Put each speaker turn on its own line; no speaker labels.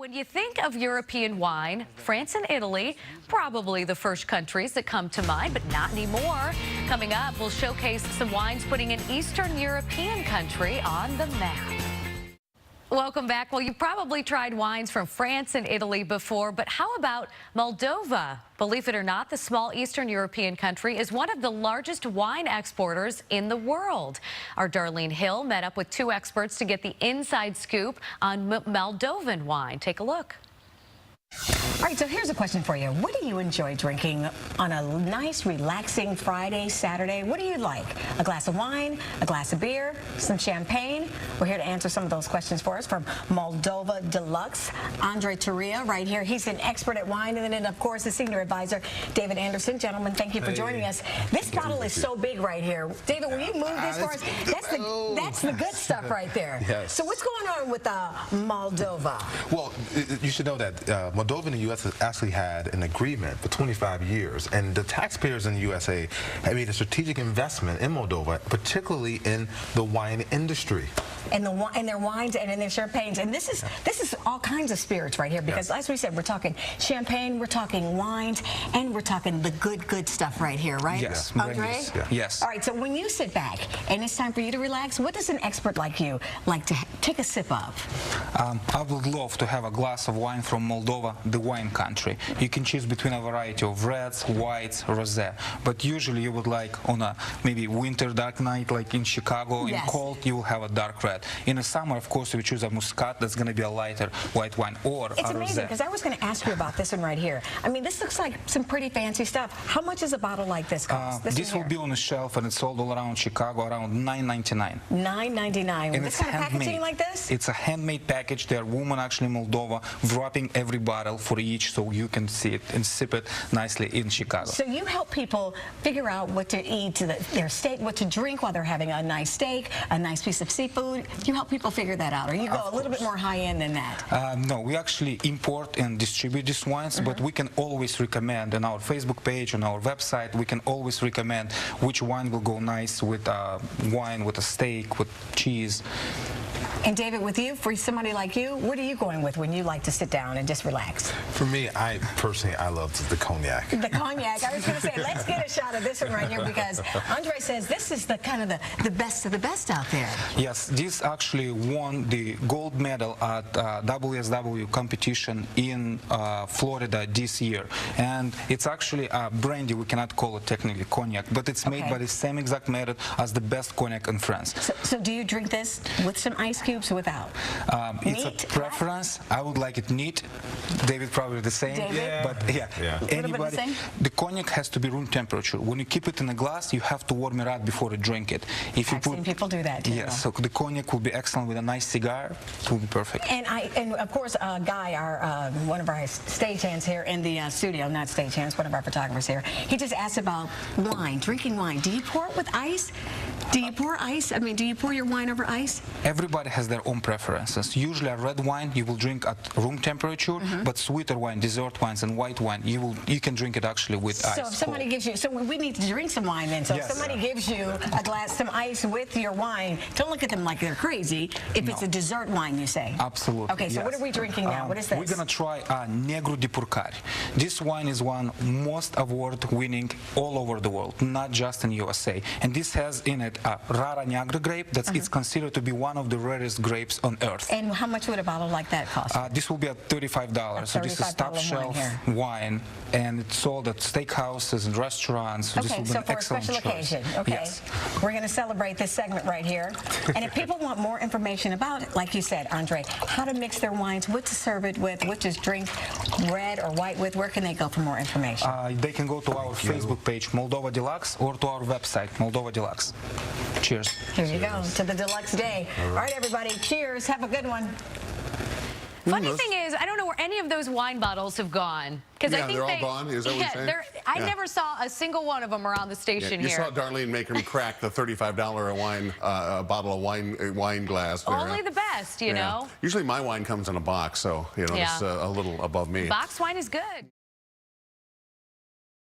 When you think of European wine, France and Italy, probably the first countries that come to mind, but not anymore. Coming up, we'll showcase some wines putting an Eastern European country on the map. Welcome back. Well, you've probably tried wines from France and Italy before, but how about Moldova? Believe it or not, the small Eastern European country is one of the largest wine exporters in the world. Our Darlene Hill met up with two experts to get the inside scoop on Moldovan wine. Take a look.
All right, so here's a question for you. What do you enjoy drinking on a nice, relaxing Friday, Saturday? What do you like? A glass of wine, a glass of beer, some champagne? We're here to answer some of those questions for us from Moldova Deluxe. Andre Turia right here. He's an expert at wine. And then, of course, the senior advisor, David Anderson. Gentlemen, thank you for joining us. This bottle is so big right here. David, will you move this for us? That's the good stuff right there.
Yes.
So what's going on with Moldova?
Well, you should know that Moldova and the U.S. has actually had an agreement for 25 years, and the taxpayers in the USA have made a strategic investment in Moldova, particularly in the wine industry.
And their wines and in their champagnes, and this is all kinds of spirits right here, because as we said, we're talking champagne, we're talking wines, and we're talking the good stuff right here, right?
Yes,
Andre?
Yes.
All right, so when you sit back and it's time for you to relax, what does an expert like you like to take a sip of?
I would love to have a glass of wine from Moldova, the wine country. You can choose between a variety of reds, whites, rosé, but usually you would like on a maybe winter dark night like in Chicago, in cold, you will have a dark red. In the summer, of course, we choose a Muscat that's going to be a lighter white wine or
it's
a
amazing,
rosé.
because I was going to ask you about this one right here. I mean, this looks like some pretty fancy stuff. How much is a bottle like this cost?
This will be on the shelf, and it's sold all around Chicago, around $9.99.
$9.99.
And
this
it's
kind of packaging
handmade.
like this?
It's a handmade package. There are women actually in Moldova wrapping every bottle for each, so you can see it and sip it nicely in Chicago.
So you help people figure out what to eat, their steak, what to drink while they're having a nice steak, a nice piece of seafood. You help people figure that out, or you go a little bit more high-end than that?
No, we actually import and distribute these wines, but we can always recommend on our Facebook page, on our website, we can always recommend which wine will go nice with wine, with a steak, with cheese.
And David, with you, for somebody like you, what are you going with when you like to sit down and just relax?
For me, I love the cognac.
The cognac. I was going to say, let's get a shot of this one right here, because Andre says this is the kind of the best of the best out there.
Yes, this actually won the gold medal at WSW competition in Florida this year. And it's actually a brandy. We cannot call it technically cognac, but it's made by the same exact method as the best cognac in France.
So do you drink this with some ice cubes or without?
It's a preference. I would like it neat. David probably the same.
David?
But anybody. The cognac has to be room temperature. When you keep it in a glass, you have to warm it up before you drink it. If you
I've seen people do that too.
Yes, so the cognac will be excellent with a nice cigar. It will be perfect.
And of course, Guy, one of our stagehands here in the studio, not stagehands, one of our photographers here, he just asked about wine, drinking wine. Do you pour it with ice? Do you pour ice? I mean, do you pour your wine over ice?
Everybody has their own preferences. Usually a red wine you will drink at room temperature, but sweeter wine, dessert wines, and white wine, you can drink it actually with ice.
So if somebody gives you, so we need to drink some wine then. So if somebody gives you a glass, some ice with your wine, don't look at them like they're crazy. If it's a dessert wine, you say.
Absolutely.
Okay, so what are we drinking now? What is this?
We're going to try Negro de Purcari. This wine is one most award-winning all over the world, not just in USA. And this has in it a Rara Negra grape that is considered to be one of the rarest grapes on earth.
And how much would a bottle like that cost?
This will be at $35. So this is top-shelf wine, and it's sold at steakhouses and restaurants. So this will be an excellent
for a special occasion. Okay,
yes.
We're going to celebrate this segment right here. And if people want more information about it, like you said, Andre, how to mix their wines, what to serve it with, what to drink red or white with, where can they go for more information?
They can go to our Facebook page, Moldova Deluxe, or to our website, Moldova Deluxe. Cheers.
Here you go, to the deluxe day. All right, everybody, cheers. Have a good one.
Funny thing is, I don't know where any of those wine bottles have gone. Because I think
they're all gone? Is that what you're saying?
I never saw a single one of them around the station
you
here.
You saw Darlene make him crack the $35 a bottle of wine glass. There.
Only the best, you know.
Usually my wine comes in a box, so, you know, it's a little above me.
Box wine is good.